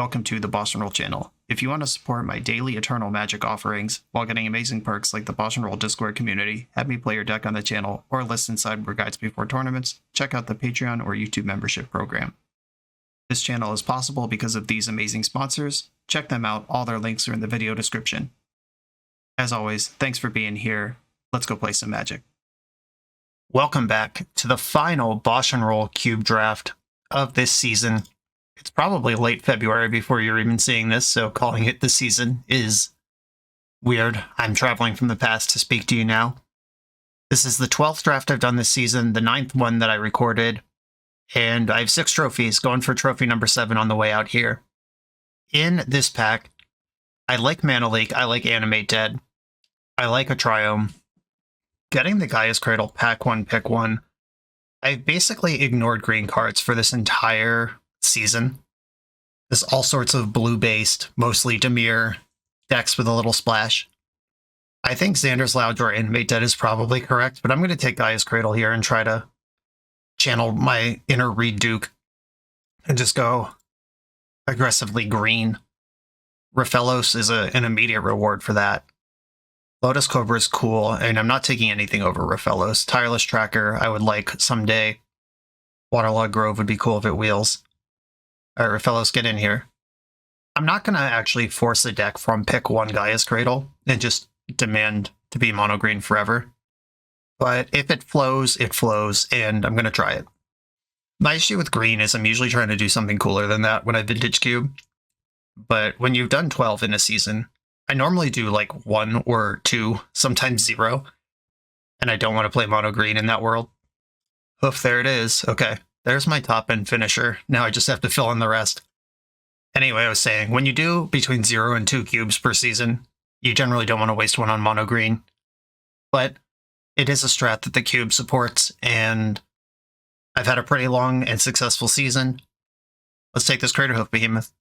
Welcome to the BoshNRoll channel. If you want to support my daily Eternal Magic offerings while getting amazing perks like the BoshNRoll Discord community, have me play your deck on the channel, or listen sideboard guides before tournaments, check out the Patreon or YouTube membership program. This channel is possible because of these amazing sponsors. Check them out, all their links are in the video description. As always, thanks for being here. Let's go play some Magic. Welcome back to the final BoshNRoll Cube draft of this season. It's probably late February before you're even seeing this, so calling it the season is weird. I'm traveling from the past to speak to you now. This is the 12th draft I've done this season, the 9th one that I recorded, and I have 6 trophies, going for trophy number 7 on the way out here. In this pack, I like Mana Leak, I like Animate Dead, I like a Triome. Getting the Gaia's Cradle, pack 1, pick 1. I've basically ignored green cards for this entire season. There's all sorts of blue-based, mostly Dimir decks with a little splash. I think Xander's Loudra Animate Dead is probably correct, but I'm going to take Gaia's Cradle here and try to channel my inner Reed Duke and just go aggressively green. Rofellos is an immediate reward for that. Lotus Cobra is cool, and I'm not taking anything over Rofellos. Tireless Tracker, I would like someday. Waterlogged Grove would be cool if it wheels. Alright, Rofellos, get in here. I'm not going to actually force a deck from pick 1 Gaia's Cradle and just demand to be mono green forever. But if it flows, and I'm going to try it. My issue with green is I'm usually trying to do something cooler than that when I vintage cube. But when you've done 12 in a season, I normally do like 1 or 2, sometimes 0. And I don't want to play mono green in that world. Hoof, there it is. Okay. There's my top end finisher. Now I just have to fill in the rest. Anyway, I was saying, when you do between 0 and 2 cubes per season, you generally don't want to waste one on mono green. But it is a strat that the cube supports, and I've had a pretty long and successful season. Let's take this Craterhoof behemoth.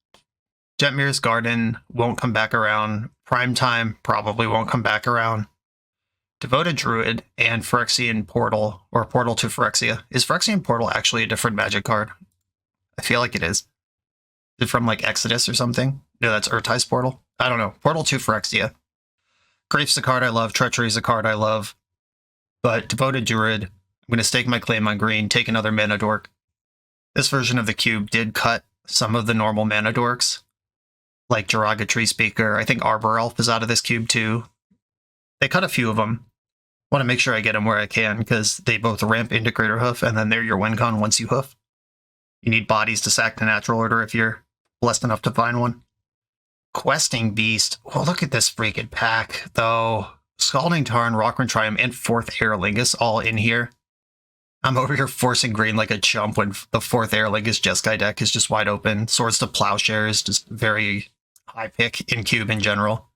Jetmir's Garden won't come back around. Primetime probably won't come back around. Devoted Druid and Phyrexian Portal, or Portal to Phyrexia. Is Phyrexian Portal actually a different Magic card? I feel like it is. Is it from like Exodus or something? No, that's Urtai's Portal. I don't know. Portal to Phyrexia. Grief's a card I love. Treachery's a card I love. But Devoted Druid, I'm going to stake my claim on green, take another Mana Dork. This version of the cube did cut some of the normal Mana Dorks, like Jiraga Tree Speaker. I think Arbor Elf is out of this cube too. They cut a few of them. Want to make sure I get them where I can, because they both ramp into Craterhoof, and then they're your win con once you hoof. You need bodies to sack the natural order if you're blessed enough to find one. Questing Beast. Oh, look at this freaking pack, though. Scalding Tarn, Rockran Triumph, and 4th Aerlingus all in here. I'm over here forcing green like a chump when the 4th Aerlingus Jeskai deck is just wide open. Swords to Plowshare is just very high pick in cube in general.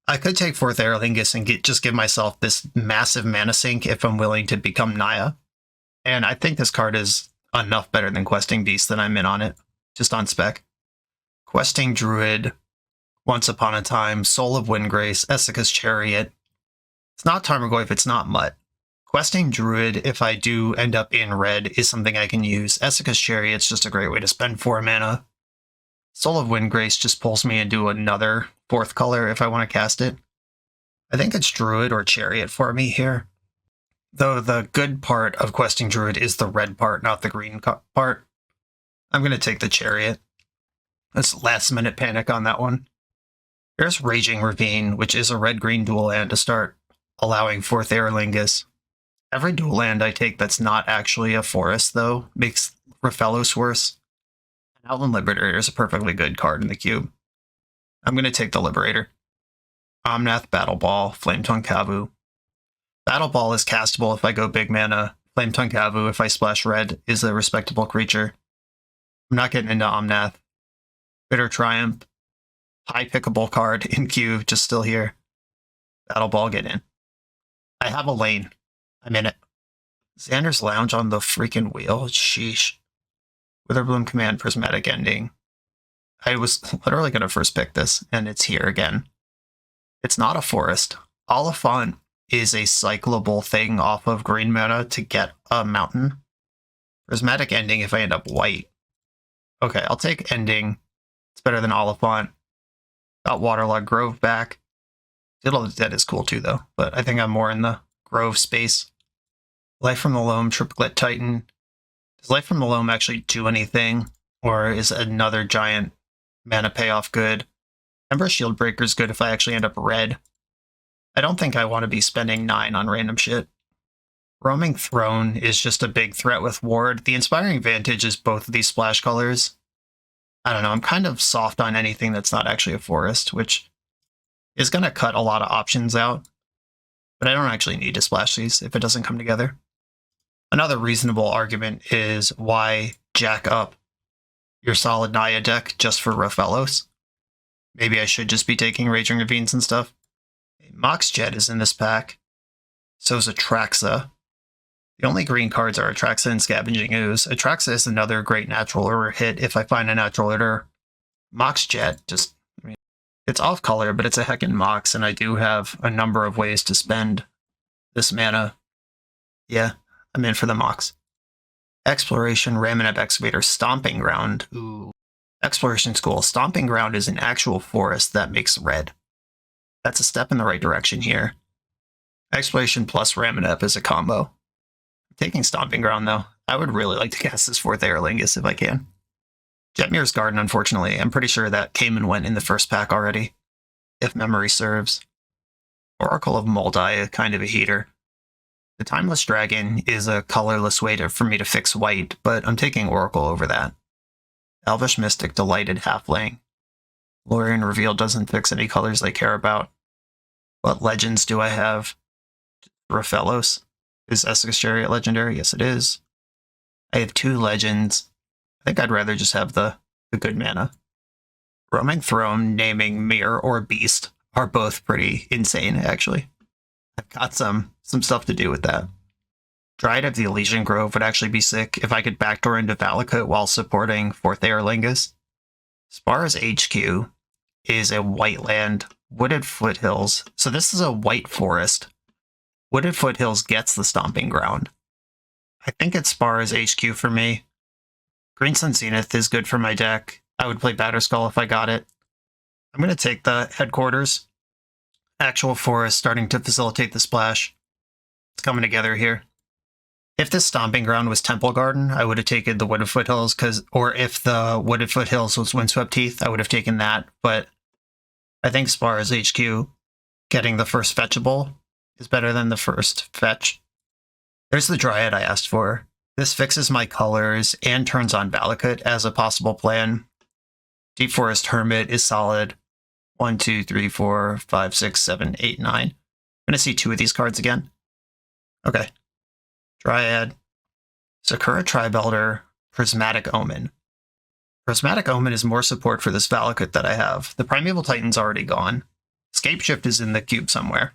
I could take 4th Aerlingus and just give myself this massive mana sink if I'm willing to become Naya. And I think this card is enough better than Questing Beast that I'm in on it, just on spec. Questing Druid, Once Upon a Time, Soul of Windgrace, Essica's Chariot. It's not Tarmogoyf, it's not Mutt. Questing Druid, if I do end up in red, is something I can use. Essica's Chariot's just a great way to spend 4 mana. Soul of Windgrace just pulls me into another 4th color if I want to cast it. I think it's Druid or Chariot for me here. Though the good part of Questing Druid is the red part, not the green part. I'm going to take the Chariot. That's last minute panic on that one. There's Raging Ravine, which is a red-green dual land to start allowing 4th Aerlingus. Every dual land I take that's not actually a forest, though, makes Rofellos worse. Outland Liberator is a perfectly good card in the cube. I'm going to take the Liberator. Omnath, Battle Ball, Flametongue Kavu. Battle Ball is castable if I go big mana. Flametongue Kavu, if I splash red, is a respectable creature. I'm not getting into Omnath. Bitter Triumph. High pickable card in queue, just still here. Battle Ball, get in. I have a lane. I'm in it. Xander's Lounge on the freaking wheel. Sheesh. Witherbloom Command, Prismatic Ending. I was literally going to first pick this, and it's here again. It's not a forest. Oliphant is a cyclable thing off of green mana to get a mountain. Prismatic Ending if I end up white. Okay, I'll take Ending. It's better than Oliphant. Got Waterlogged Grove back. Diddle the Dead is cool too, though, but I think I'm more in the Grove space. Life from the Loam, Triplet Titan. Does Life from the Loam actually do anything, or is another giant mana payoff good? Ember Shield Breaker is good if I actually end up red. I don't think I want to be spending 9 on random shit. Roaming Throne is just a big threat with Ward. The Inspiring Vantage is both of these splash colors. I don't know, I'm kind of soft on anything that's not actually a forest, which is going to cut a lot of options out. But I don't actually need to splash these if it doesn't come together. Another reasonable argument is why jack up your solid Naya deck just for Rofellos. Maybe I should just be taking Raging Ravines and stuff. Mox Jet is in this pack. So is Atraxa. The only green cards are Atraxa and Scavenging Ooze. Atraxa is another great natural order hit if I find a natural order. Mox Jet, just, I mean, it's off color, but it's a heckin' Mox, and I do have a number of ways to spend this mana. Yeah, I'm in for the Mox. Exploration, Ramoneb Excavator, Stomping Ground. Ooh. Exploration School. Stomping Ground is an actual forest that makes red. That's a step in the right direction here. Exploration plus Ramoneb is a combo. I'm taking Stomping Ground, though. I would really like to cast this 4th Aerlingus if I can. Jetmir's Garden, unfortunately. I'm pretty sure that came and went in the first pack already, if memory serves. Oracle of Moldai, kind of a heater. The Timeless Dragon is a colorless way for me to fix white, but I'm taking Oracle over that. Elvish Mystic, Delighted Halfling. Lorien Reveal doesn't fix any colors I care about. What legends do I have? Rofellos. Is Essex Chariot legendary? Yes, it is. I have 2 legends. I think I'd rather just have the good mana. Roaming Throne, Naming, Mirror, or Beast are both pretty insane, actually. I've got some stuff to do with that. Dryad of the Elysian Grove would actually be sick if I could backdoor into Valakut while supporting 4th Aerlingus. Spar's HQ is a white land, Wooded Foothills. So this is a white forest. Wooded Foothills gets the Stomping Ground. I think it's Spar's HQ for me. Green Sun Zenith is good for my deck. I would play Batterskull if I got it. I'm going to take the Headquarters. Actual forest starting to facilitate the splash. It's coming together here. If this Stomping Ground was Temple Garden, I would have taken the Wooded Foothills, or if the Wooded Foothills was Windswept Heath, I would have taken that, but I think Spar's HQ getting the first fetchable is better than the first fetch. There's the Dryad I asked for. This fixes my colors and turns on Valakut as a possible plan. Deep Forest Hermit is solid. 1, 2, 3, 4, 5, 6, 7, 8, 9. I'm going to see 2 of these cards again. Okay. Dryad, Sakura Tribelder, Prismatic Omen. Prismatic Omen is more support for this Valakut that I have. The Primeval Titan's already gone. Scapeshift is in the cube somewhere.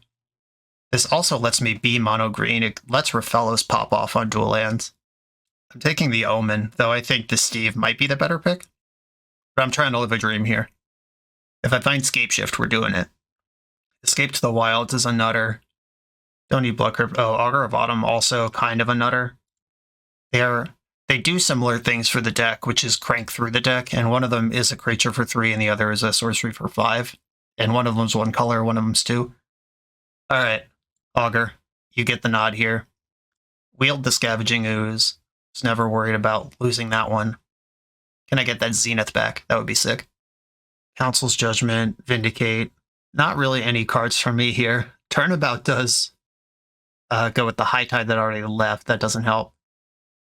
This also lets me be mono green. It lets Rofellos pop off on dual lands. I'm taking the Omen, though I think the Steve might be the better pick. But I'm trying to live a dream here. If I find Scapeshift, we're doing it. Escape to the Wilds is a nutter. Don't need Blood Crypt. Oh, Augur of Autumn also kind of a nutter. They do similar things for the deck, which is crank through the deck, and one of them is a creature for 3 and the other is a sorcery for 5. And one of them's 1 color, one of them's 2. Alright, Augur, you get the nod here. Wield the Scavenging Ooze. Was never worried about losing that one. Can I get that Zenith back? That would be sick. Council's Judgment, Vindicate. Not really any cards from me here. Turnabout does go with the High Tide that already left. That doesn't help.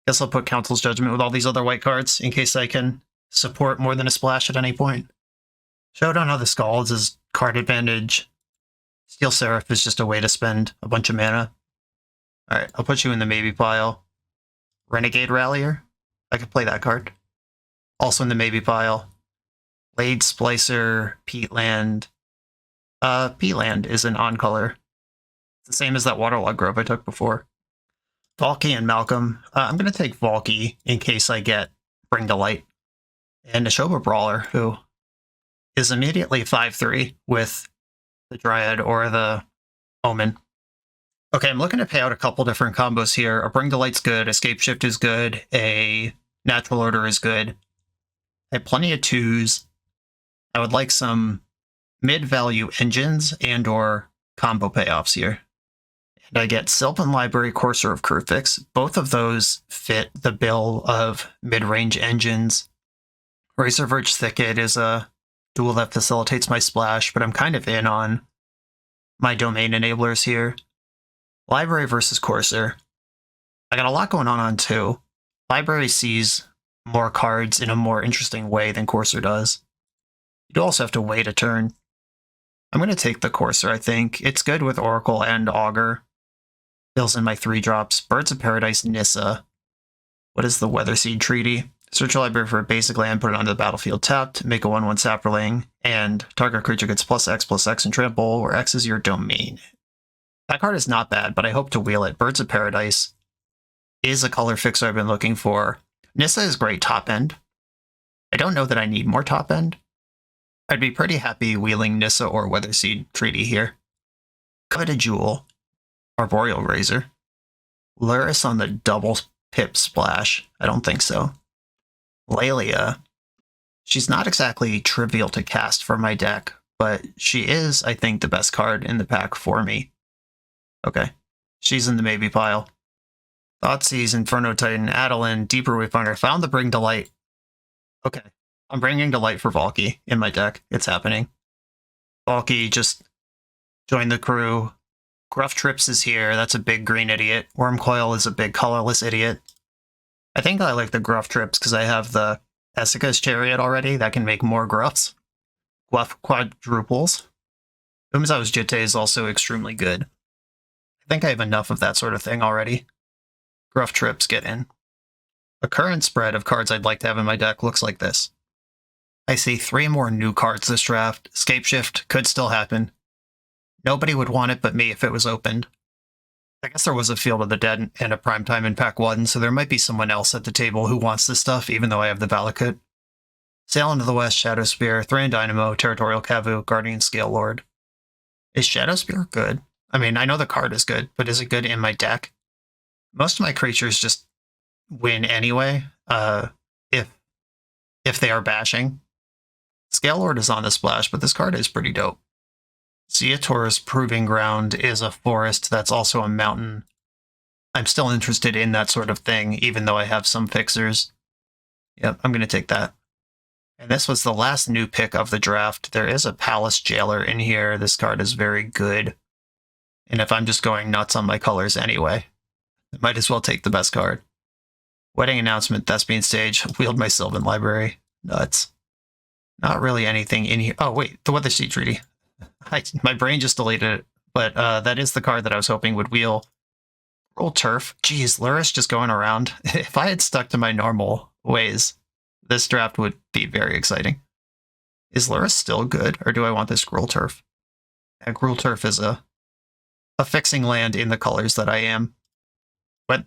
Guess I'll put Council's Judgment with all these other white cards in case I can support more than a splash at any point. Showdown of the Scalds is card advantage. Steel Seraph is just a way to spend a bunch of mana. Alright, I'll put you in the maybe pile. Renegade Rallier. I could play that card. Also in the maybe pile. Blade Splicer, Peatland. Peatland is an on-color. It's the same as that Waterlogged Grove I took before. Valky and Malcolm. I'm going to take Valky in case I get Bring to Light. And Neshoba Brawler, who is immediately 5/3 with the Dryad or the Omen. Okay, I'm looking to pay out a couple different combos here. A Bring to Light's good, a Scapeshift is good, a Natural Order is good. I have plenty of 2s. I would like some mid-value engines and or combo payoffs here. And I get Sylvan Library, Courser of Crucifix. Both of those fit the bill of mid-range engines. Razorverge Thicket is a duel that facilitates my splash, but I'm kind of in on my domain enablers here. Library versus Courser. I got a lot going on too. Library sees more cards in a more interesting way than Courser does. You do also have to wait a turn. I'm going to take the Courser, I think. It's good with Oracle and Augur. Fills in my 3-drops. Birds of Paradise, Nissa. What is the Weatherseed Treaty? Search your library for a basic land, put it onto the battlefield tapped, make a 1/1 Saproling, and target creature gets +X and trample, where X is your domain. That card is not bad, but I hope to wheel it. Birds of Paradise is a color fixer I've been looking for. Nissa is great top end. I don't know that I need more top end. I'd be pretty happy wheeling Nissa or Weatherseed Treaty here. Coveted Jewel. Arboreal Razor. Luris on the double pip splash. I don't think so. Lelia. She's not exactly trivial to cast for my deck, but she is, I think, the best card in the pack for me. Okay. She's in the maybe pile. Thoughtseize, Inferno Titan, Adeline, Deeper Wayfinder. Found the Bring to Light. Okay. I'm bringing to light for Valky in my deck. It's happening. Valky just joined the crew. Gruff Trips is here. That's a big green idiot. Wormcoil is a big colorless idiot. I think I like the Gruff Trips because I have the Essica's Chariot already. That can make more Gruffs. Guff Quadruples. Umzao's Jitte is also extremely good. I think I have enough of that sort of thing already. Gruff Trips get in. The current spread of cards I'd like to have in my deck looks like this. I see 3 more new cards this draft. Scapeshift could still happen. Nobody would want it but me if it was opened. I guess there was a Field of the Dead and a Primetime in Pack 1, so there might be someone else at the table who wants this stuff, even though I have the Valakut. Sail into the West, Shadow Spear, Thran Dynamo, Territorial Cavu, Guardian Scale Lord. Is Shadow Spear good? I mean, I know the card is good, but is it good in my deck? Most of my creatures just win anyway, if they are bashing. Scale Lord is on the splash, but this card is pretty dope. Zeator's Proving Ground is a forest that's also a mountain. I'm still interested in that sort of thing, even though I have some fixers. Yep, I'm going to take that. And this was the last new pick of the draft. There is a Palace Jailer in here. This card is very good. And if I'm just going nuts on my colors anyway, I might as well take the best card. Wedding Announcement, Thespian Stage, Wield my Sylvan Library. Nuts. Not really anything in here. Oh, wait, the Weatherseed Treaty. My brain just deleted it, but that is the card that I was hoping would wheel. Roll Turf. Geez, Luris just going around. If I had stuck to my normal ways, this draft would be very exciting. Is Luris still good, or do I want this Gruul Turf? Yeah, Gruul Turf is a fixing land in the colors that I am. But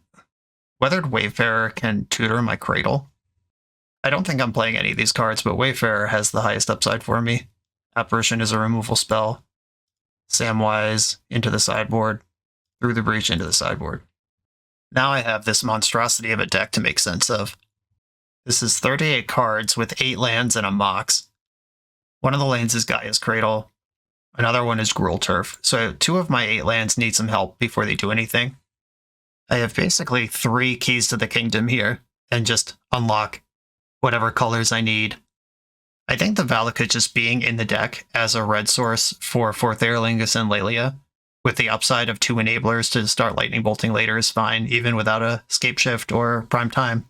Weathered Wayfarer can tutor my Cradle. I don't think I'm playing any of these cards, but Wayfarer has the highest upside for me. Apparition is a removal spell. Samwise into the sideboard. Through the Breach into the sideboard. Now I have this monstrosity of a deck to make sense of. This is 38 cards with 8 lands and a Mox. One of the lands is Gaia's Cradle. Another one is Gruul Turf. So 2 of my 8 lands need some help before they do anything. I have basically 3 keys to the kingdom here, and just unlock whatever colors I need. I think the Valakut just being in the deck as a red source for Aerlingus and Lelia, with the upside of 2 enablers to start lightning bolting later, is fine, even without a Scapeshift or Prime Time.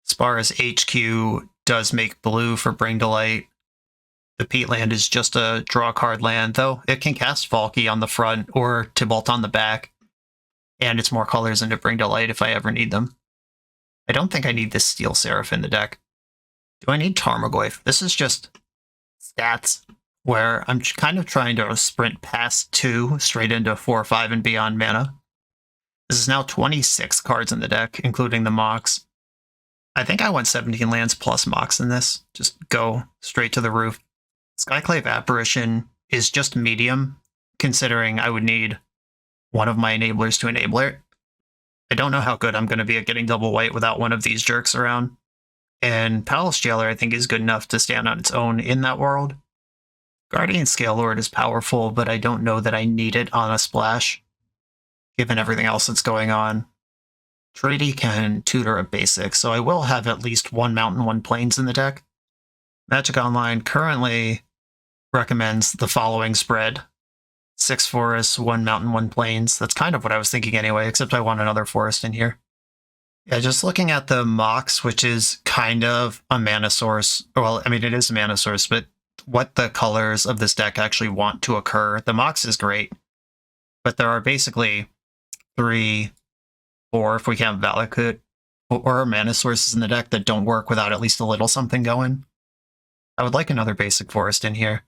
Spara's HQ does make blue for Bring to Light. The Peatland is just a draw card land, though it can cast Valky on the front or Tibalt on the back, and it's more colors into Bring to Light if I ever need them. I don't think I need this Steel Seraph in the deck. Do I need Tarmogoyf? This is just stats where I'm kind of trying to sprint past 2 straight into 4 or 5 and beyond mana. This is now 26 cards in the deck, including the Mox. I think I want 17 lands plus Mox in this. Just go straight to the roof. Skyclave Apparition is just medium, considering I would need one of my enablers to enable it. I don't know how good I'm going to be at getting double white without one of these jerks around. And Palace Jailer, I think, is good enough to stand on its own in that world. Guardian Scale Lord is powerful, but I don't know that I need it on a splash, given everything else that's going on. Treaty can tutor a basic, so I will have at least one mountain, one plains in the deck. Magic Online currently recommends the following spread. 6 forests, 1 mountain, 1 plains. That's kind of what I was thinking anyway, except I want another forest in here. Yeah, just looking at the Mox, which is kind of a mana source. Well, I mean, it is a mana source, but what the colors of this deck actually want to occur. The Mox is great, but there are basically 3, 4, if we count Valakut, or mana sources in the deck that don't work without at least a little something going. I would like another basic forest in here.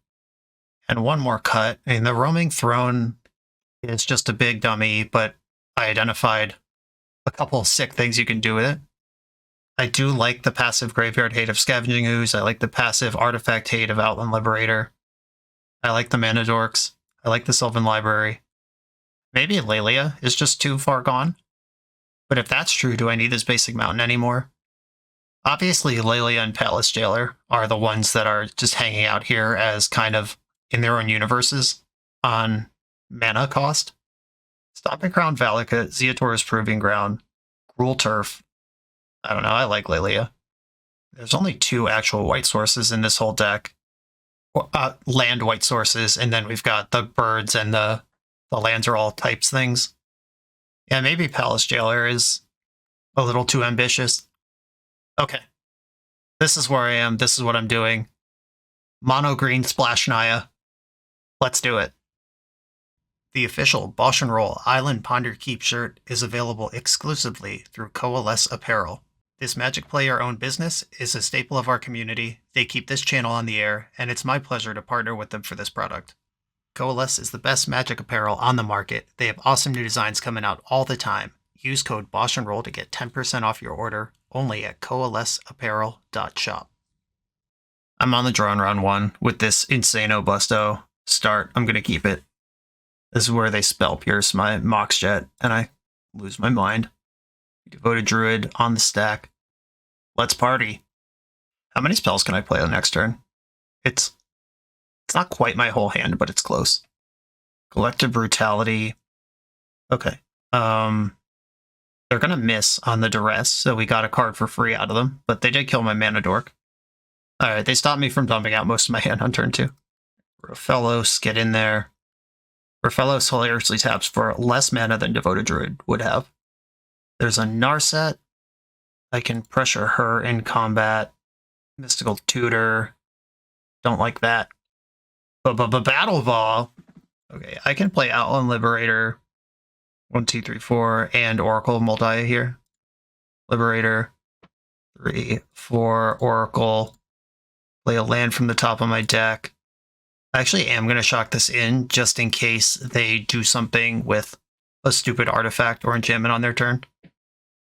And one more cut. I mean, the Roaming Throne is just a big dummy, but I identified a couple of sick things you can do with it. I do like the passive Graveyard Hate of Scavenging Ooze. I like the passive Artifact Hate of Outland Liberator. I like the Mana Dorks. I like the Sylvan Library. Maybe Lelia is just too far gone. But if that's true, do I need this basic mountain anymore? Obviously, Lelia and Palace Jailer are the ones that are just hanging out here as kind of in their own universes on mana cost. Stomping Ground Valakut, Zeator's Proving Ground, Gruul Turf. I don't know, I like Lelia. There's only 2 actual white sources in this whole deck. Land white sources, and then we've got the birds and the lands are all types things. Yeah, maybe Palace Jailer is a little too ambitious. Okay. This is where I am. This is what I'm doing. Mono green Splash Naya. Let's do it. The official BoshNRoll Island Ponder Keep shirt is available exclusively through Coalesce Apparel. This Magic player-owned business is a staple of our community. They keep this channel on the air, and it's my pleasure to partner with them for this product. Coalesce is the best Magic apparel on the market. They have awesome new designs coming out all the time. Use code BoshNRoll to get 10% off your order, only at coalesceapparel.shop. I'm on the draw in round 1 with this Insano Busto start. I'm going to keep it. This is where they spell pierce my Mox Jet, and I lose my mind. Devoted Druid on the stack. Let's party. How many spells can I play on the next turn? It's not quite my whole hand, but it's close. Collective Brutality. Okay. They're going to miss on the Duress, so we got a card for free out of them, but they did kill my Mana Dork. Alright, they stopped me from dumping out most of my hand on turn 2. Rofellos, get in there. Rofellos hilariously taps for less mana than Devoted Druid would have. There's a Narset. I can pressure her in combat. Mystical Tutor. Don't like that. Battle Ball. Okay, I can play Outland Liberator. 1, 2, 3, 4, and Oracle Moldiah here. Liberator. 3, 4, Oracle. Play a land from the top of my deck. I actually am going to shock this in just in case they do something with a stupid artifact or enchantment on their turn.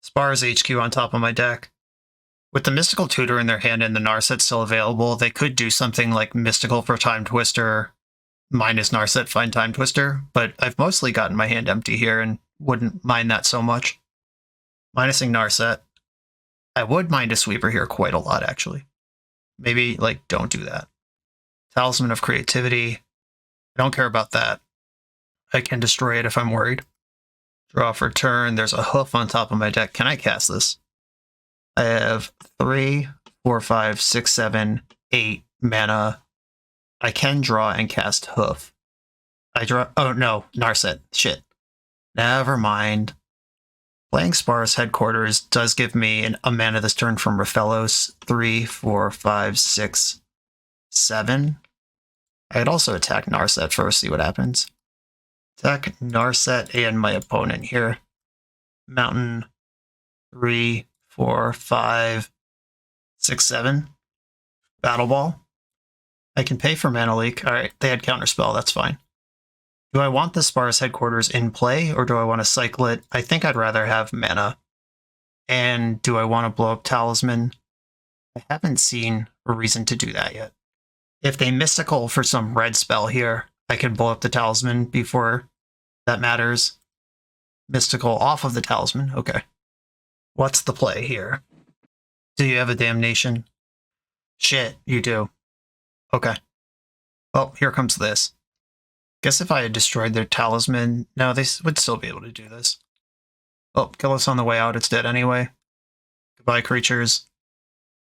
Spars HQ on top of my deck. With the Mystical Tutor in their hand and the Narset still available, they could do something like Mystical for Time Twister minus Narset find Time Twister, but I've mostly gotten my hand empty here and wouldn't mind that so much. Minusing Narset. I would mind a Sweeper here quite a lot, actually. Maybe, like, don't do that. Talisman of Creativity. I don't care about that. I can destroy it if I'm worried. Draw for turn. There's a Hoof on top of my deck. Can I cast this? I have 3, 4, 5, 6, 7, 8 mana. I can draw and cast Hoof. I draw... Oh, no. Narset. Shit. Never mind. Playing Sparse Headquarters does give me a mana this turn from Rofellos. 3, 4, 5, 6, 7. I could also attack Narset first, see what happens. Attack Narset and my opponent here. Mountain. 3, 4, 5, 6, 7. Battle Ball. I can pay for Mana Leak. Alright, they had Counterspell, that's fine. Do I want the Sparse Headquarters in play, or do I want to cycle it? I think I'd rather have mana. And do I want to blow up Talisman? I haven't seen a reason to do that yet. If they Mystical for some red spell here, I can blow up the Talisman before that matters. Mystical off of the Talisman, okay. What's the play here? Do you have a damnation? Shit, you do. Okay. Oh, here comes this. Guess if I had destroyed their talisman, no, they would still be able to do this. Oh, kill us on the way out, it's dead anyway. Goodbye, creatures.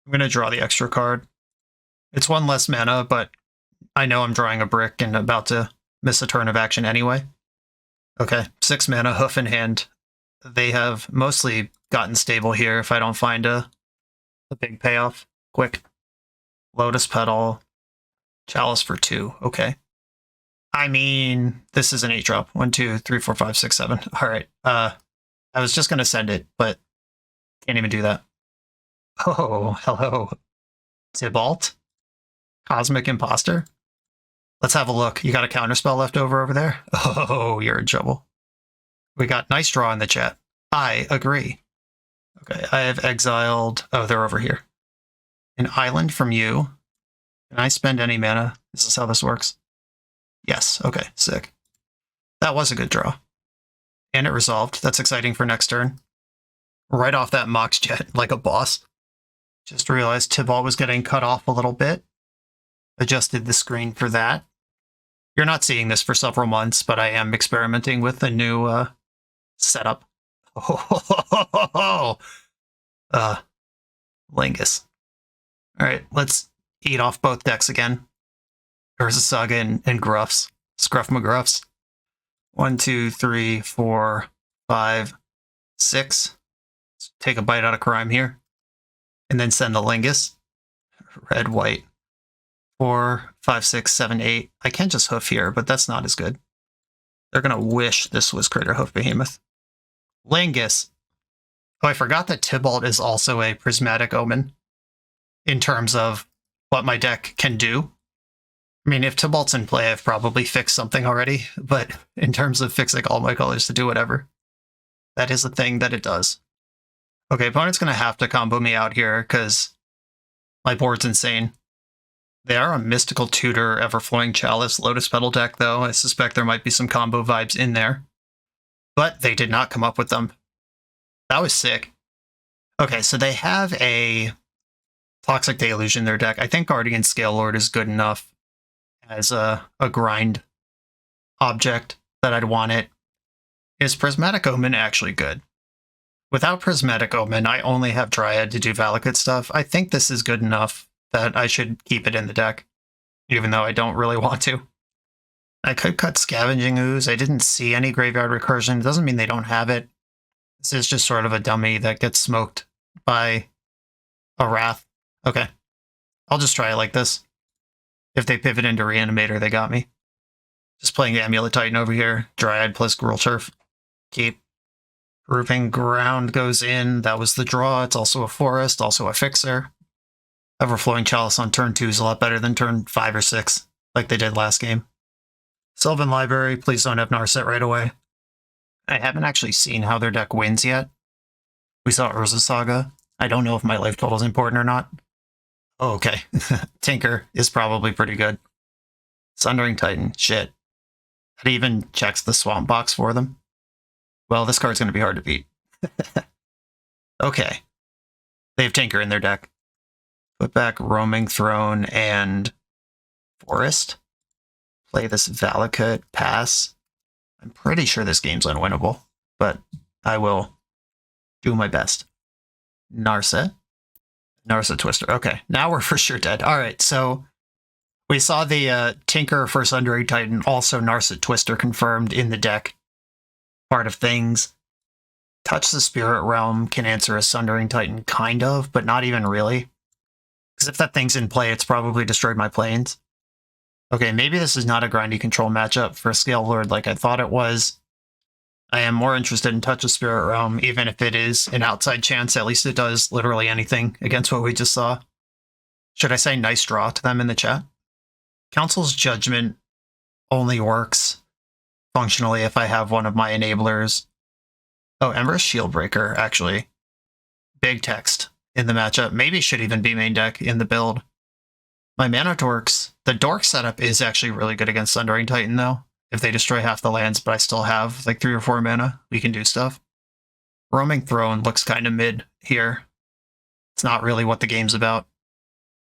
I'm gonna draw the extra card. It's one less mana, but I know I'm drawing a brick and about to miss a turn of action anyway. Okay, 6 mana, hoof in hand. They have mostly gotten stable here if I don't find a big payoff. Quick. Lotus Petal. Chalice for 2. Okay. I mean, this is an 8-drop. 1, 2, 3, 4, 5, 6, 7. Alright. I was just going to send it, but can't even do that. Oh, hello. Tybalt? Cosmic Imposter? Let's have a look. You got a counterspell left over there? Oh, you're in trouble. We got nice draw in the chat. I agree. Okay, I have exiled... Oh, they're over here. An island from you. Can I spend any mana? Is this how this works? Yes, okay, sick. That was a good draw. And it resolved. That's exciting for next turn. Right off that Mox Jet, like a boss. Just realized Tybalt was getting cut off a little bit. Adjusted the screen for that. You're not seeing this for several months, but I am experimenting with a new setup. Oh, Lingus. Alright, let's eat off both decks again. Urza Saga and Gruffs. Scruff McGruffs. 1, 2, 3, 4, 5, 6. Let's take a bite out of crime here. And then send the Lingus. Red, white. 4, 5, 6, 7, 8. I can just hoof here, but that's not as good. They're going to wish this was Craterhoof Behemoth. Lingus. Oh, I forgot that Tybalt is also a Prismatic Omen in terms of what my deck can do. I mean, if Tybalt's in play, I've probably fixed something already, but in terms of fixing all my colors to do whatever, that is a thing that it does. Okay, opponent's going to have to combo me out here because my board's insane. They are a Mystical Tutor, Everflowing Chalice, Lotus Petal deck, though. I suspect there might be some combo vibes in there. But they did not come up with them. That was sick. Okay, so they have a Toxic Deluge in their deck. I think Guardian Scalelord is good enough as a grind object that I'd want it. Is Prismatic Omen actually good? Without Prismatic Omen, I only have Dryad to do Valakut stuff. I think this is good enough that I should keep it in the deck, even though I don't really want to. I could cut Scavenging Ooze. I didn't see any Graveyard Recursion. It doesn't mean they don't have it. This is just sort of a dummy that gets smoked by a Wrath. Okay. I'll just try it like this. If they pivot into Reanimator, they got me. Just playing Amulet Titan over here. Dryad plus Gruul Turf. Keep. Proving Ground goes in. That was the draw. It's also a forest, also a fixer. Everflowing Chalice on turn 2 is a lot better than turn 5 or 6, like they did last game. Sylvan Library, please don't have Narset right away. I haven't actually seen how their deck wins yet. We saw Urza Saga. I don't know if my life total is important or not. Oh, okay. Tinker is probably pretty good. Sundering Titan, shit. That even checks the Swamp Box for them. Well, this card's going to be hard to beat. Okay. They have Tinker in their deck. Put back Roaming Throne and Forest. Play this Valakut, pass. I'm pretty sure this game's unwinnable, but I will do my best. Narset Twister. Okay, now we're for sure dead. All right, so we saw the Tinker for Sundering Titan, also Narset Twister confirmed in the deck. Part of things. Touch the Spirit Realm can answer a Sundering Titan, kind of, but not even really. Because if that thing's in play, it's probably destroyed my planes. Okay, maybe this is not a grindy control matchup for Scalelord like I thought it was. I am more interested in Touch of Spirit Realm, even if it is an outside chance. At least it does literally anything against what we just saw. Should I say nice draw to them in the chat? Council's Judgment only works functionally if I have one of my enablers. Oh, Ember's Shieldbreaker, actually. Big text in the matchup. Maybe should even be main deck in the build. My Mana Dorks. The Dork setup is actually really good against Sundering Titan, though. If they destroy half the lands, but I still have like 3 or 4 mana, we can do stuff. Roaming Throne looks kind of mid here. It's not really what the game's about.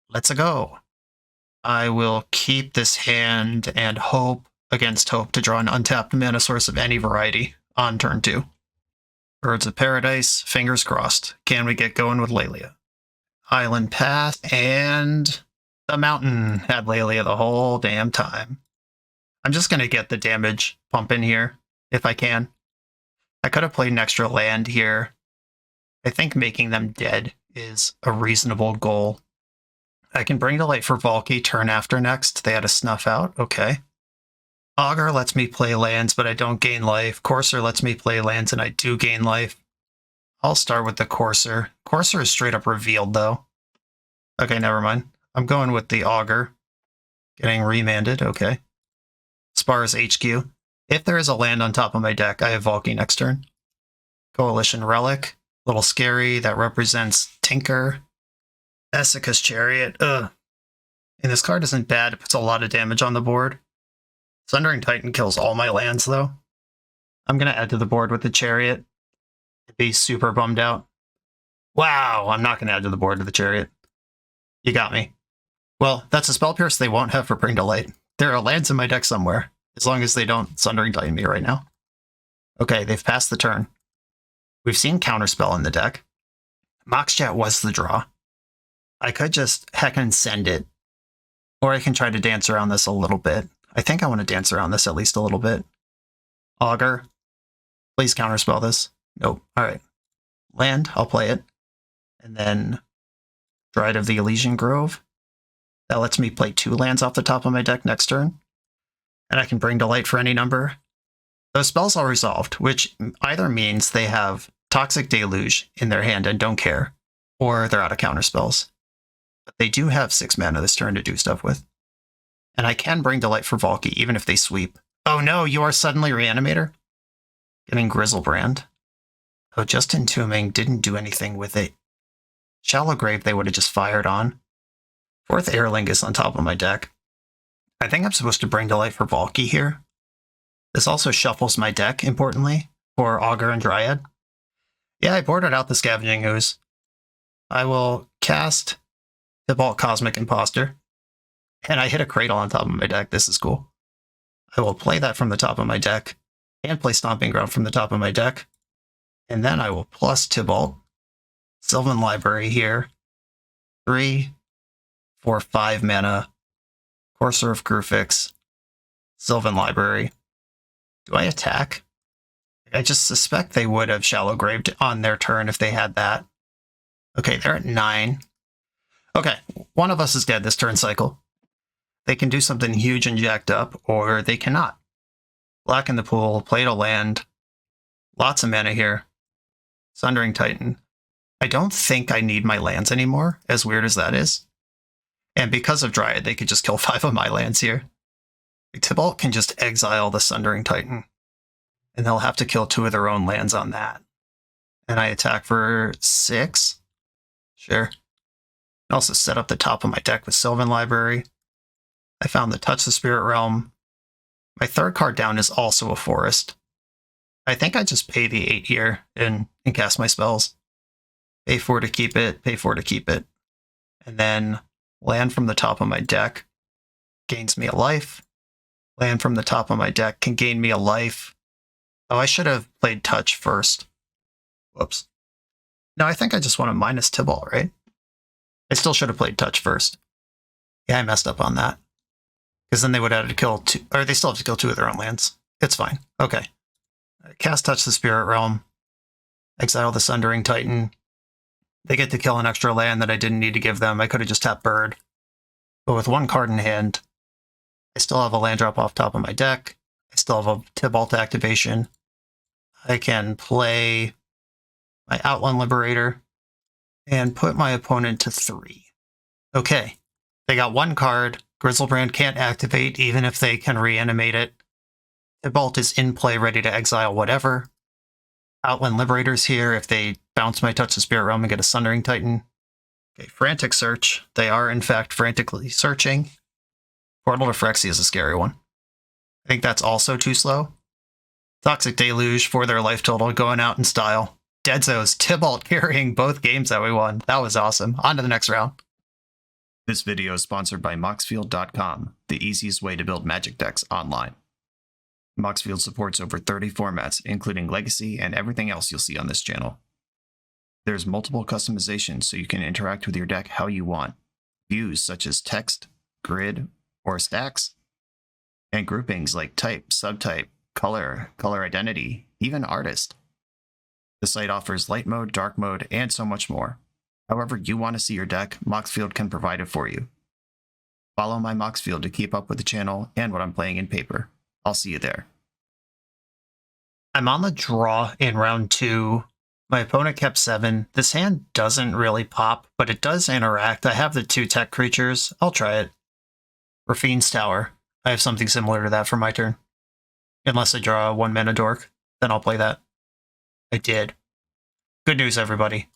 Let's go. I will keep this hand and hope against hope to draw an untapped mana source of any variety on turn 2. Birds of Paradise, fingers crossed. Can we get going with Lelia? Island Path, and the mountain had Lelia the whole damn time. I'm just going to get the damage pump in here, if I can. I could have played an extra land here. I think making them dead is a reasonable goal. I can bring to light for Valky turn after next. They had a snuff out. Okay. Augur lets me play lands, but I don't gain life. Courser lets me play lands, and I do gain life. I'll start with the Courser. Courser is straight up revealed, though. Okay, never mind. I'm going with the Augur. Getting remanded, okay. Spar's HQ. If there is a land on top of my deck, I have Valky next turn. Coalition Relic. Little scary. That represents Tinker. Essica's Chariot. Ugh. And this card isn't bad. It puts a lot of damage on the board. Sundering Titan kills all my lands, though. I'm going to add to the board with the Chariot. Be super bummed out. Wow, I'm not going to add to the board with the Chariot. You got me. Well, that's a Spell Pierce they won't have for Bring to Light. There are lands in my deck somewhere, as long as they don't Sundering Titan me right now. Okay, they've passed the turn. We've seen Counterspell in the deck. Moxchat was the draw. I could just heckin' send it. Or I can try to dance around this a little bit. I think I want to dance around this at least a little bit. Augur. Please counterspell this. Nope. Alright. Land. I'll play it. And then Dryad of the Elysian Grove. That lets me play 2 lands off the top of my deck next turn. And I can bring to light for any number. Those spells are resolved, which either means they have Toxic Deluge in their hand and don't care, or they're out of counterspells. But they do have 6 mana this turn to do stuff with. And I can bring to light for Valky, even if they sweep. Oh no, you are suddenly Reanimator? Getting Grizzlebrand. Oh, just Entombing didn't do anything with it. Shallow Grave they would have just fired on. 4th Airlink is on top of my deck. I think I'm supposed to bring to light for Valky here. This also shuffles my deck, importantly, for Augur and Dryad. Yeah, I boarded out the Scavenging Ooze. I will cast Tibalt Cosmic Imposter. And I hit a Cradle on top of my deck. This is cool. I will play that from the top of my deck, and play Stomping Ground from the top of my deck. And then I will plus Tibalt. Sylvan Library here. 3, 4, 5 mana. Courser of Grufix. Sylvan Library. Do I attack? I just suspect they would have Shallow Graved on their turn if they had that. Okay, they're at 9. Okay, one of us is dead this turn cycle. They can do something huge and jacked up, or they cannot. Black in the pool, played a land. Lots of mana here. Sundering Titan. I don't think I need my lands anymore, as weird as that is. And because of Dryad, they could just kill 5 of my lands here. Tibalt can just exile the Sundering Titan. And they'll have to kill 2 of their own lands on that. And I attack for 6? Sure. I also set up the top of my deck with Sylvan Library. I found the Touch the Spirit Realm. My 3rd card down is also a forest. I think I just pay the 8 here and cast my spells. Pay 4 to keep it, pay 4 to keep it. And then land from the top of my deck gains me a life. Land from the top of my deck can gain me a life. Oh, I should have played Touch first. Whoops. No, I think I just want to minus Tibalt, right? I still should have played Touch first. Yeah, I messed up on that. Because then they would have to kill 2, or they still have to kill 2 of their own lands. It's fine. Okay. Cast Touch the Spirit Realm. Exile the Sundering Titan. They get to kill an extra land that I didn't need to give them. I could have just tapped Bird. But with 1 card in hand, I still have a land drop off top of my deck. I still have a Tibalt activation. I can play my Outland Liberator and put my opponent to 3. Okay. They got 1 card. Grizzlebrand can't activate even if they can reanimate it. Tibalt is in play, ready to exile whatever. Outland Liberator's here if they bounce my Touch the Spirit Realm and get a Sundering Titan. Okay, Frantic Search. They are, in fact, frantically searching. Portal to Phyrexia is a scary one. I think that's also too slow. Toxic Deluge for their life total, going out in style. Deadzo's Tybalt carrying both games that we won. That was awesome. On to the next round. This video is sponsored by Moxfield.com, the easiest way to build Magic decks online. Moxfield supports over 30 formats, including Legacy and everything else you'll see on this channel. There's multiple customizations so you can interact with your deck how you want. Views such as text, grid, or stacks, and groupings like type, subtype, color, color identity, even artist. The site offers light mode, dark mode, and so much more. However you want to see your deck, Moxfield can provide it for you. Follow my Moxfield to keep up with the channel and what I'm playing in paper. I'll see you there. I'm on the draw in round 2. My opponent kept 7. This hand doesn't really pop, but it does interact. I have the 2 tech creatures. I'll try it. Rafine's Tower. I have something similar to that for my turn. Unless I draw a 1-mana dork, then I'll play that. I did. Good news, everybody.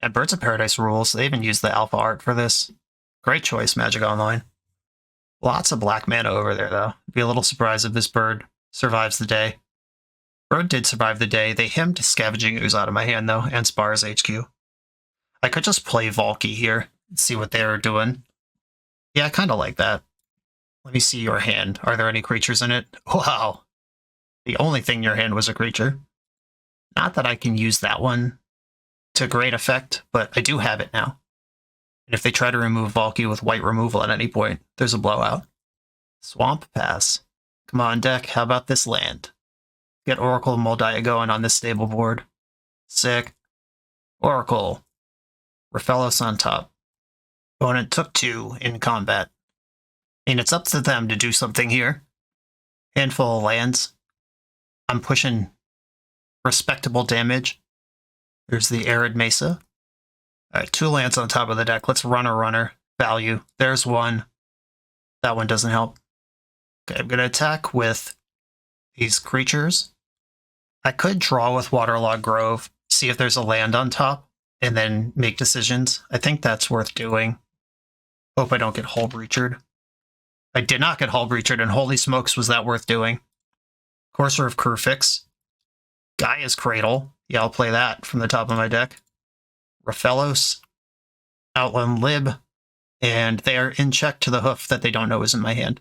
And Birds of Paradise rules. They even used the alpha art for this. Great choice, Magic Online. Lots of black mana over there, though. Be a little surprised if this bird survives the day. Bird did survive the day. They hemmed Scavenging Ooze out of my hand, though, and Spars HQ. I could just play Valky here and see what they're doing. Yeah, I kind of like that. Let me see your hand. Are there any creatures in it? Wow. The only thing in your hand was a creature. Not that I can use that one to great effect, but I do have it now. And if they try to remove Valky with white removal at any point, there's a blowout. Swamp Pass. Come on, deck. How about this land? Get Oracle Moldiah going on this stable board. Sick. Oracle. Rofellos on top. Opponent took 2 in combat. And it's up to them to do something here. Handful of lands. I'm pushing respectable damage. There's the Arid Mesa. Alright, 2 lands on top of the deck. Let's run a runner. Value. There's 1. That one doesn't help. Okay, I'm going to attack with these creatures. I could draw with Waterlogged Grove, see if there's a land on top, and then make decisions. I think that's worth doing. Hope I don't get Hull Breachered. I did not get Hull Breachered, and holy smokes, was that worth doing. Courser of Curfix. Gaia's Cradle. Yeah, I'll play that from the top of my deck. Rofellos. Outland Lib. And they are in check to the hoof that they don't know is in my hand.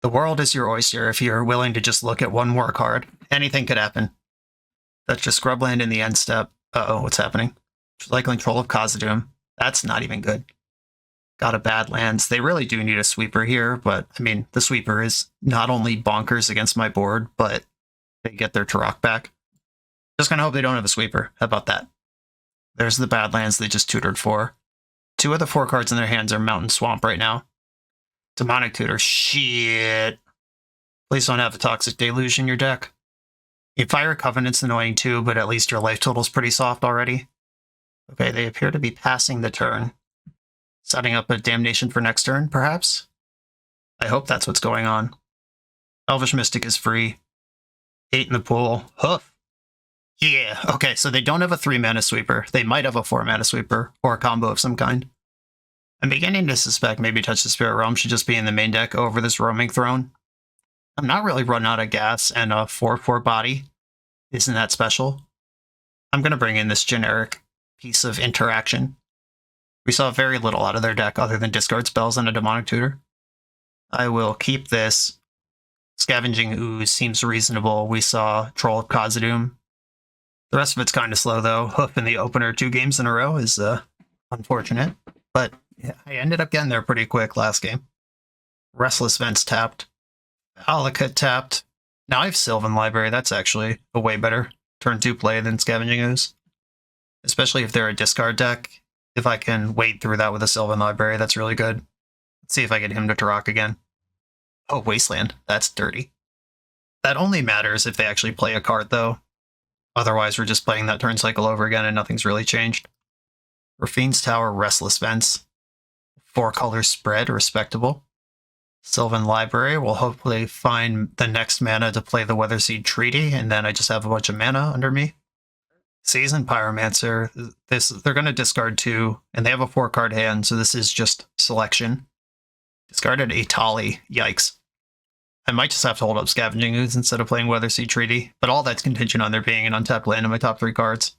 The world is your oyster if you're willing to just look at one more card. Anything could happen. That's just Scrubland in the end step. Uh-oh, what's happening? Cycling Troll of Khazad-dûm. That's not even good. Got a Badlands. They really do need a sweeper here, but, I mean, the sweeper is not only bonkers against my board, but they get their Turok back. Just gonna hope they don't have a sweeper. How about that? There's the Badlands they just tutored for. 2 of the 4 cards in their hands are Mountain Swamp right now. Demonic Tutor. Shit. Please don't have a Toxic Deluge in your deck. Fire Covenant's annoying too, but at least your life total's pretty soft already. Okay, they appear to be passing the turn. Setting up a Damnation for next turn, perhaps? I hope that's what's going on. Elvish Mystic is free. 8 in the pool. Hoof. Yeah, okay, so they don't have a 3-mana sweeper. They might have a 4-mana sweeper, or a combo of some kind. I'm beginning to suspect maybe Touch the Spirit Realm should just be in the main deck over this Roaming Throne. I'm not really running out of gas, and a 4/4 body isn't that special. I'm going to bring in this generic piece of interaction. We saw very little out of their deck other than discard spells and a Demonic Tutor. I will keep this. Scavenging Ooze seems reasonable. We saw Troll of Khazad-dûm. The rest of it's kind of slow, though. Hoof in the opener 2 games in a row is unfortunate. But yeah, I ended up getting there pretty quick last game. Restless Vents tapped. Valakut tapped. Now I have Sylvan Library. That's actually a way better turn 2 play than Scavenging Ooze. Especially if they're a discard deck. If I can wade through that with a Sylvan Library, that's really good. Let's see if I get him to Turok again. Oh, Wasteland. That's dirty. That only matters if they actually play a card, though. Otherwise, we're just playing that turn cycle over again and nothing's really changed. Rafine's Tower, Restless Vents. 4 colors spread, respectable. Sylvan Library will hopefully find the next mana to play the Weatherseed Treaty, and then I just have a bunch of mana under me. Seasoned Pyromancer, they're going to discard 2, and they have a 4-card hand, so this is just selection. Discarded Atali, yikes. I might just have to hold up Scavenging Ooze instead of playing Weatherseed Treaty, but all that's contingent on there being an untapped land in my top 3 cards.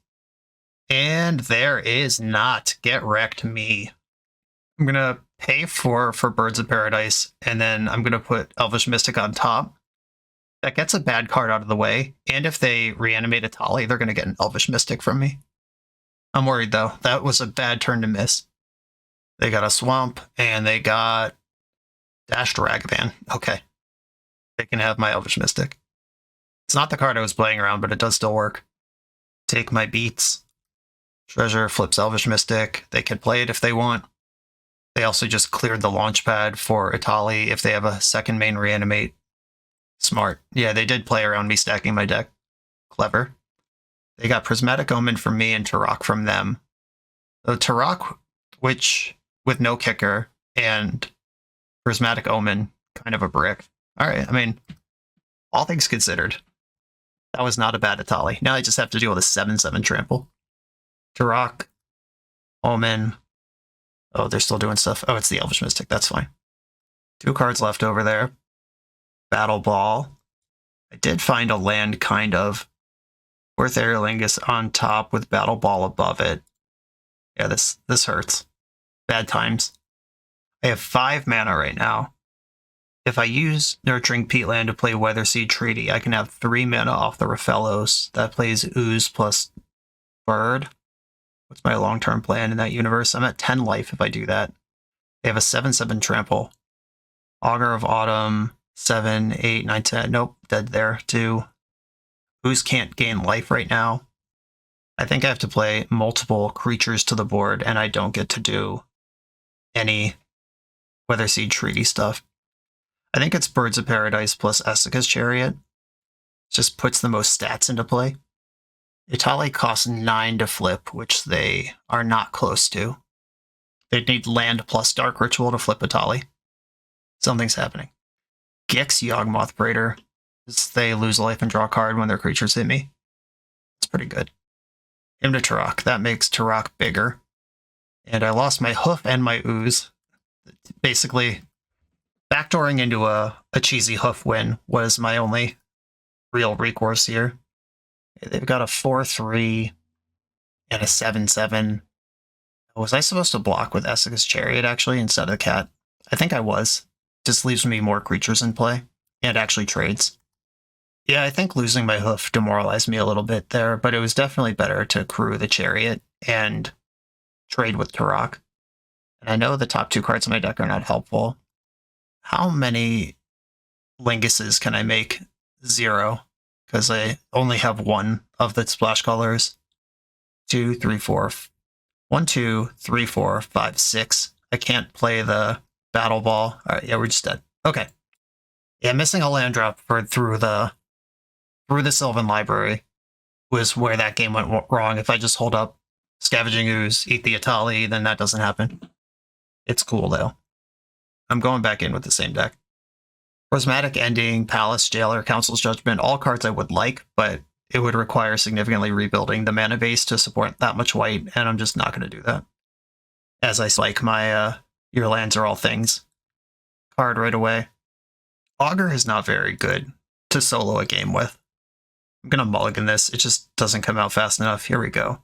And there is not. Get wrecked me. I'm going to pay for Birds of Paradise, and then I'm going to put Elvish Mystic on top. That gets a bad card out of the way, and if they reanimate a Tali, they're going to get an Elvish Mystic from me. I'm worried, though. That was a bad turn to miss. They got a Swamp, and they got Dashed Ragavan. Okay. They can have my Elvish Mystic. It's not the card I was playing around, but it does still work. Take my beats. Treasure flips Elvish Mystic. They can play it if they want. They also just cleared the launch pad for Itali if they have a second main reanimate. Smart. Yeah, they did play around me stacking my deck. Clever. They got Prismatic Omen from me and Turok from them. So Turok, which with no kicker, and Prismatic Omen, kind of a brick. Alright, I mean, all things considered, that was not a bad Itali. Now I just have to deal with a 7/7 trample. Turok, Omen. Oh, they're still doing stuff. Oh, it's the Elvish Mystic. That's fine. 2 cards left over there. Battle Ball. I did find a land, kind of. Worth Aerolingus on top with Battle Ball above it. Yeah, this hurts. Bad times. I have 5 mana right now. If I use Nurturing Peatland to play Weatherseed Treaty, I can have 3 mana off the Rofellos. That plays Ooze plus Bird. What's my long-term plan in that universe? I'm at 10 life if I do that. They have a 7/7 trample. Augur of Autumn, 7, 8, 9, 10. Nope, dead there, 2. Ooze can't gain life right now. I think I have to play multiple creatures to the board, and I don't get to do any Weatherseed Treaty stuff. I think it's Birds of Paradise plus Essica's Chariot. Just puts the most stats into play. Itali costs 9 to flip, which they are not close to. They'd need land plus Dark Ritual to flip Itali. Something's happening. Gix Yawgmoth Braider. They lose a life and draw a card when their creatures hit me. It's pretty good. Him to Turok. That makes Turok bigger. And I lost my Hoof and my Ooze. Basically, backdooring into a cheesy Hoof win was my only real recourse here. They've got a 4/3 and a 7/7. Was I supposed to block with Essica's Chariot, actually, instead of the cat? I think I was. Just leaves me more creatures in play, and actually trades. Yeah, I think losing my Hoof demoralized me a little bit there, but it was definitely better to crew the Chariot and trade with Turok. And I know the top 2 cards in my deck are not helpful. How many Linguses can I make? 0. Because I only have 1 of the splash colors. 2, 3, 4. 1, 2, 3, 4, 5, 6. I can't play the Battle Ball. Alright, yeah, we're just dead. Okay. Yeah, missing a land drop through the Sylvan Library was where that game went wrong. If I just hold up Scavenging Ooze, eat the Itali, then that doesn't happen. It's cool, though. I'm going back in with the same deck. Prismatic Ending, Palace, Jailer, Council's Judgment, all cards I would like, but it would require significantly rebuilding the mana base to support that much white, and I'm just not going to do that. As I like my Your Lands Are All Things card right away. Augur is not very good to solo a game with. I'm going to mulligan this. It just doesn't come out fast enough. Here we go.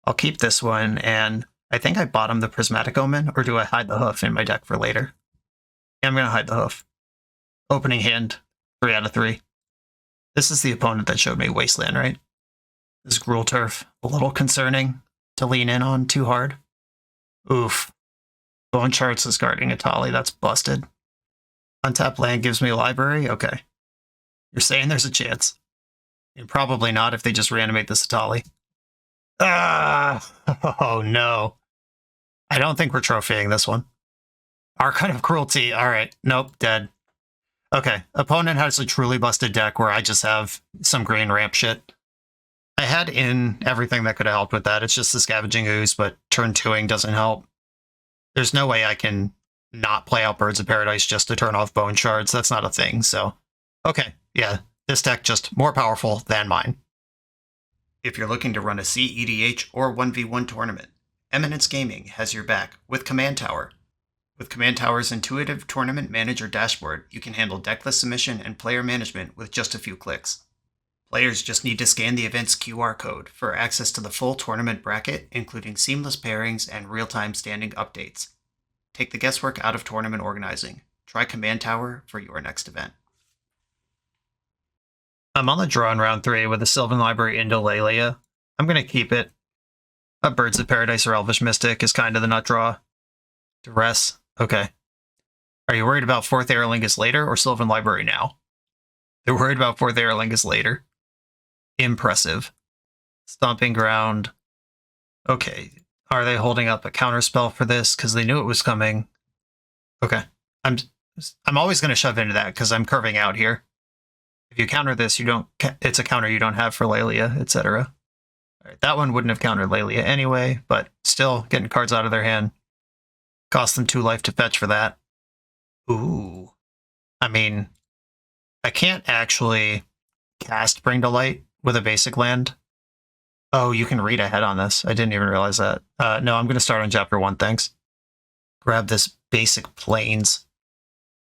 I'll keep this one, and I think I bottom the Prismatic Omen, or do I hide the Hoof in my deck for later? Yeah, I'm going to hide the Hoof. Opening hand, 3 out of 3. This is the opponent that showed me Wasteland, right? This Gruul Turf, a little concerning to lean in on too hard. Oof. Bone Charts is guarding Itali, that's busted. Untapped land gives me a library? Okay. You're saying there's a chance. And probably not if they just reanimate this Itali. Ah! Oh no. I don't think we're trophying this one. Archon of Cruelty, alright. Nope, dead. Okay, opponent has a truly busted deck where I just have some green ramp shit. I had in everything that could have helped with that. It's just the Scavenging Ooze, but turn 2ing doesn't help. There's no way I can not play out Birds of Paradise just to turn off Bone Shards. That's not a thing, so... Okay, yeah, this deck just more powerful than mine. If you're looking to run a CEDH or 1v1 tournament, Eminence Gaming has your back with Command Tower. With Command Tower's intuitive Tournament Manager dashboard, you can handle deck list submission and player management with just a few clicks. Players just need to scan the event's QR code for access to the full tournament bracket, including seamless pairings and real-time standing updates. Take the guesswork out of tournament organizing. Try Command Tower for your next event. I'm on the draw in round 3 with the Sylvan Library into Lelia. I'm going to keep it. A Birds of Paradise or Elvish Mystic is kind of the nut draw. Duress. Okay. Are you worried about 4th Aerolingus later or Sylvan Library now? They're worried about 4th Aerolingus later. Impressive. Stomping Ground. Okay. Are they holding up a counterspell for this because they knew it was coming? Okay. I'm always going to shove into that because I'm curving out here. If you counter this, it's a counter you don't have for Lelia, etc. All right, that one wouldn't have countered Lelia anyway, but still getting cards out of their hand. Cost them 2 life to fetch for that. Ooh. I mean, I can't actually cast Bring to Light with a basic land. Oh, you can read ahead on this. I didn't even realize that. No, I'm going to start on chapter 1, thanks. Grab this basic Plains.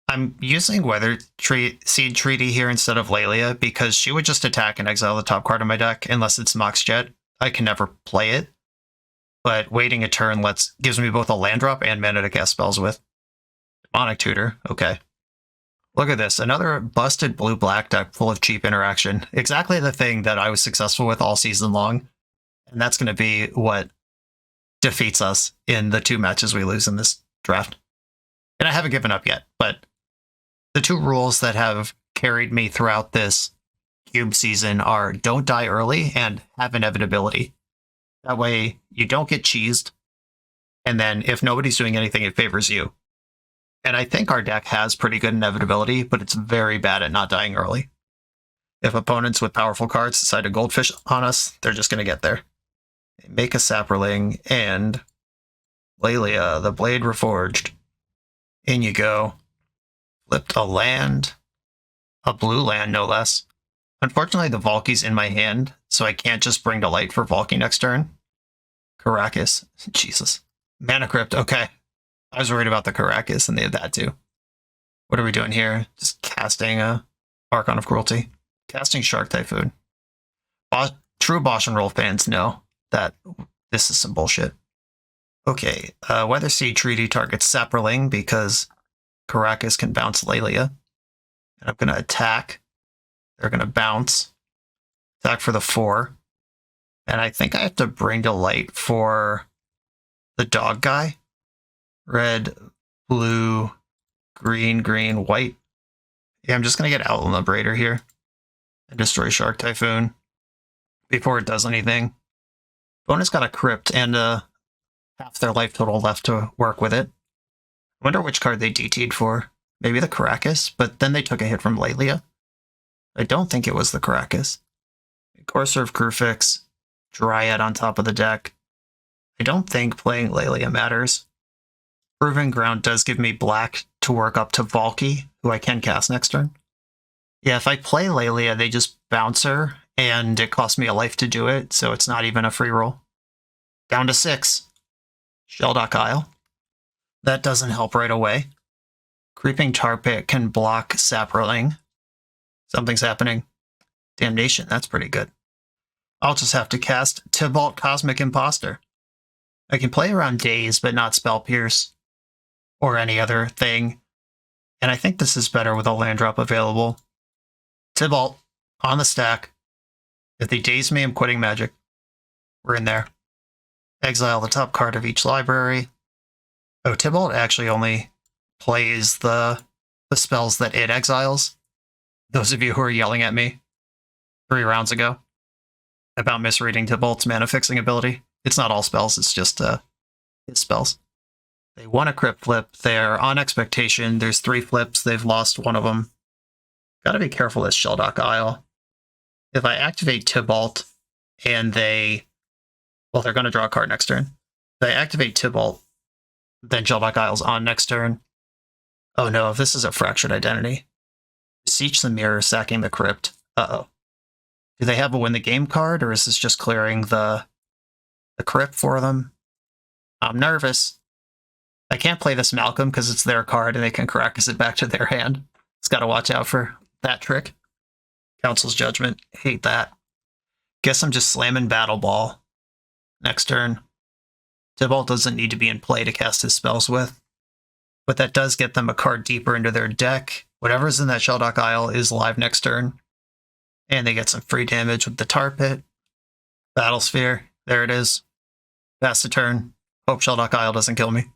I'm using Weather Seed Treaty here instead of Lelia because she would just attack and exile the top card of my deck unless it's Mox Jet. I can never play it. But waiting a turn gives me both a land drop and mana to cast spells with. Demonic Tutor, okay. Look at this, another busted blue-black deck full of cheap interaction. Exactly the thing that I was successful with all season long. And that's going to be what defeats us in the 2 matches we lose in this draft. And I haven't given up yet, but the 2 rules that have carried me throughout this cube season are don't die early and have inevitability. That way you don't get cheesed, and then if nobody's doing anything, it favors you. And I think our deck has pretty good inevitability, but it's very bad at not dying early. If opponents with powerful cards decide to goldfish on us, they're just going to get there. Make a Saproling and Lelia, the Blade Reforged. In you go. Flipped a land. A blue land, no less. Unfortunately, the Valky's in my hand, so I can't just Bring to Light for Valky next turn. Caracas. Jesus. Mana Crypt, okay. I was worried about the Caracas, and they have that too. What are we doing here? Just casting Archon of Cruelty. Casting Shark Typhoon. True BoshNRoll fans know that this is some bullshit. Okay, Weather Seed Treaty targets Saproling because Caracas can bounce Lelia. And I'm going to attack. They're going to bounce. Attack for the 4. And I think I have to Bring to Light for the dog guy. Red, blue, green, green, white. Yeah, I'm just going to get Outland Liberator here. And destroy Shark Typhoon before it does anything. Opponent's got a Crypt and half their life total left to work with it. I wonder which card they DT'd for. Maybe the Caracas, but then they took a hit from Lelia. I don't think it was the Caracas. Courser of Crewfix, Dryad on top of the deck. I don't think playing Lelia matters. Proving Ground does give me black to work up to Valky, who I can cast next turn. Yeah, if I play Lelia, they just bounce her, and it costs me a life to do it, so it's not even a free roll. Down to 6. Shelldock Isle. That doesn't help right away. Creeping Tar Pit can block Saproling. Something's happening. Damnation, that's pretty good. I'll just have to cast Tibalt Cosmic Imposter. I can play around Daze, but not Spell Pierce. Or any other thing. And I think this is better with a land drop available. Tibalt, on the stack. If they daze me, I'm quitting Magic. We're in there. Exile the top card of each library. Oh, Tibalt actually only plays the spells that it exiles. Those of you who are yelling at me 3 rounds ago about misreading Tibalt's mana fixing ability. It's not all spells, it's just his spells. They won a Crypt flip. They're on expectation. There's 3 flips. They've lost one of them. Gotta be careful with Shelldock Isle. If I activate Tibalt and they're going to draw a card next turn. If I activate Tibalt, then Shelldock Isle's on next turn. Oh no, if this is a Fractured Identity. Beseech the Mirror, sacking the Crypt. Uh-oh. Do they have a win the game card, or is this just clearing the Crypt for them? I'm nervous. I can't play this Malcolm because it's their card and they can Caracas it back to their hand. It's got to watch out for that trick. Council's Judgment. Hate that. Guess I'm just slamming Battle Ball. Next turn. Tybalt doesn't need to be in play to cast his spells with. But that does get them a card deeper into their deck. Whatever's in that Shelldock Isle is live next turn. And they get some free damage with the Tar Pit. Battle Sphere. There it is. Pass the turn. Hope Shelldock Isle doesn't kill me.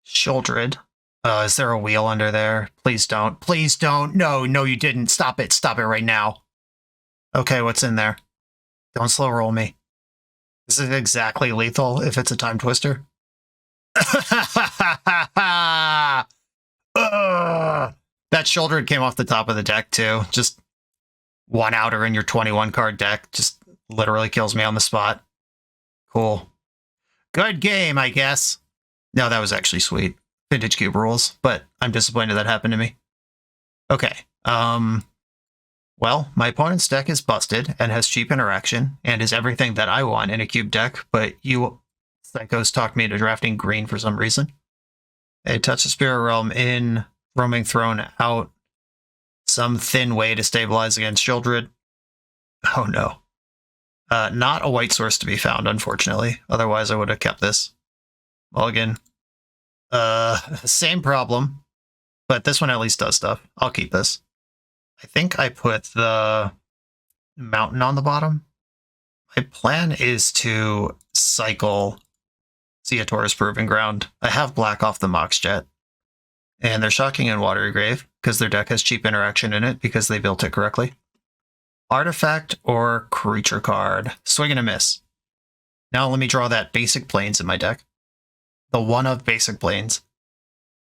Sheoldred. Is there a wheel under there? Please don't. Please don't. No, you didn't. Stop it. Stop it right now. Okay, what's in there? Don't slow roll me. This is exactly lethal if it's a Time Twister. That Sheoldred came off the top of the deck, too. Just one outer in your 21 card deck. Just literally kills me on the spot. Cool. Good game, I guess. No, that was actually sweet. Vintage Cube rules, but I'm disappointed that happened to me. Okay. Well, my opponent's deck is busted and has cheap interaction and is everything that I want in a cube deck, but you psychos talked me into drafting green for some reason. They touch the Spirit Realm in, Roaming Throne out, some thin way to stabilize against Sheoldred. Oh no. Not a white source to be found, unfortunately. Otherwise, I would have kept this. Mulligan. Same problem, but this one at least does stuff. I'll keep this. I think I put the mountain on the bottom. My plan is to cycle Seator's Proving Ground. I have black off the Mox Jet. And they're Shocking and Watery Grave, because their deck has cheap interaction in it, because they built it correctly. Artifact or creature card. Swing and a miss. Now let me draw that basic plains in my deck. The one of basic plains.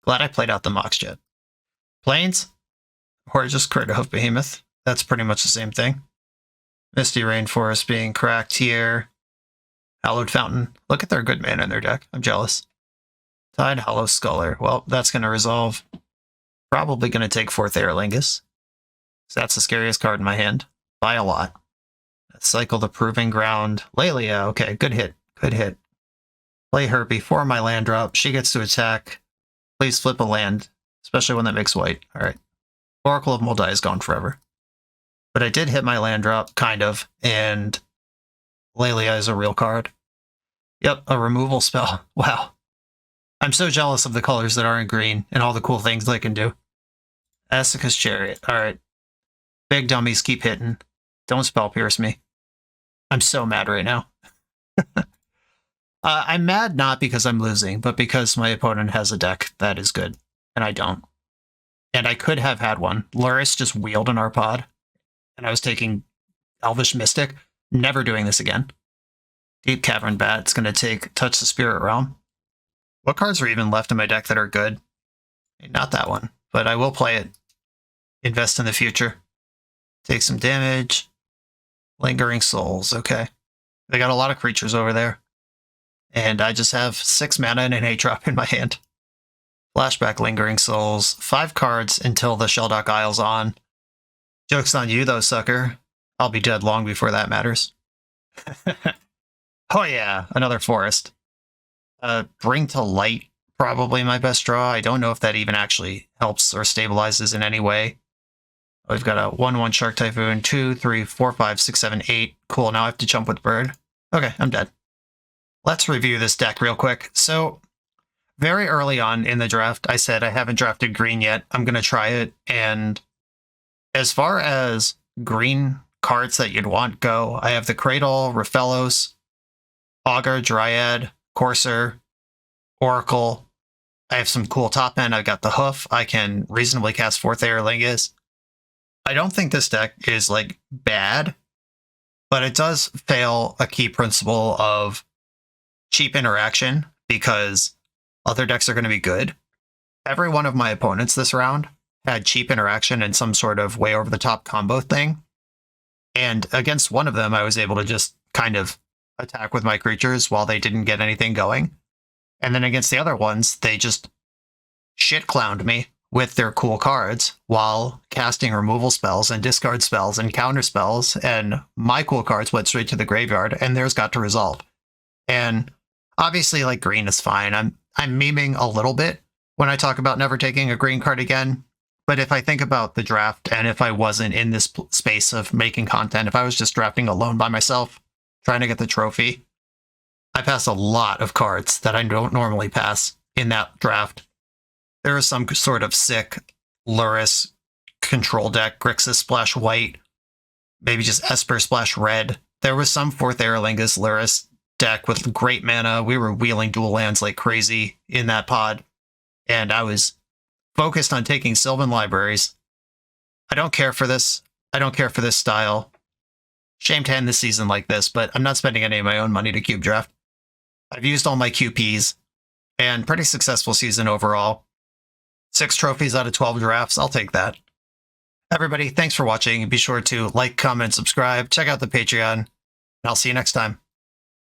Glad I played out the Mox Jet. Plains? Or just Craterhoof Behemoth. That's pretty much the same thing. Misty Rainforest being cracked here. Hallowed Fountain. Look at their good mana in their deck. I'm jealous. Tide Hollow Sculler. Well, that's going to resolve. Probably going to take 4th Aerlingus. So that's the scariest card in my hand. By a lot. Cycle the Proving Ground. Lelia. Okay, good hit. Good hit. Play her before my land drop. She gets to attack. Please flip a land. Especially one that makes white. Alright. Oracle of Moldai is gone forever. But I did hit my land drop, kind of, and Lelia is a real card. Yep, a removal spell. Wow. I'm so jealous of the colors that aren't green and all the cool things they can do. Essica's Chariot. Alright. Big dummies keep hitting. Don't spell pierce me. I'm so mad right now. I'm mad not because I'm losing, but because my opponent has a deck that is good, and I don't. And I could have had one. Luris just wheeled in our pod, and I was taking Elvish Mystic. Never doing this again. Deep Cavern Bat's going to take Touch the Spirit Realm. What cards are even left in my deck that are good? Not that one, but I will play it. Invest in the future. Take some damage. Lingering Souls, okay. They got a lot of creatures over there. And I just have 6 mana and an 8-drop in my hand. Flashback Lingering Souls. 5 cards until the Shelldock Isle's on. Joke's on you, though, sucker. I'll be dead long before that matters. Oh yeah, another forest. Bring to Light, probably my best draw. I don't know if that even actually helps or stabilizes in any way. We've got a 1/1 Shark Typhoon, 2, 3, 4, 5, 6, 7, 8. Cool, now I have to jump with Bird. Okay, I'm dead. Let's review this deck real quick. So, very early on in the draft, I said I haven't drafted green yet. I'm going to try it. And as far as green cards that you'd want go, I have the Cradle, Rofellos, Augur, Dryad, Courser, Oracle. I have some cool top end. I've got the Hoof. I can reasonably cast 4th Aerlingus. I don't think this deck is, like, bad, but it does fail a key principle of cheap interaction because other decks are going to be good. Every one of my opponents this round had cheap interaction and some sort of way over the top combo thing. And against one of them, I was able to just kind of attack with my creatures while they didn't get anything going. And then against the other ones, they just shit clowned me with their cool cards while casting removal spells and discard spells and counter spells. And my cool cards went straight to the graveyard and theirs got to resolve. And obviously, like, green is fine. I'm memeing a little bit when I talk about never taking a green card again. But if I think about the draft, and if I wasn't in this space of making content, if I was just drafting alone by myself, trying to get the trophy, I pass a lot of cards that I don't normally pass in that draft. There is some sort of sick Luris control deck, Grixis Splash White, maybe just Esper Splash Red. There was some 4th Aerlingus Luris deck with great mana. We were wheeling dual lands like crazy in that pod, and I was focused on taking Sylvan Libraries. I don't care for this. I don't care for this style. Shame to end the season like this, but I'm not spending any of my own money to cube draft. I've used all my QPs, and pretty successful season overall. 6 trophies out of 12 drafts. I'll take that. Everybody, thanks for watching. Be sure to like, comment, subscribe, check out the Patreon, and I'll see you next time.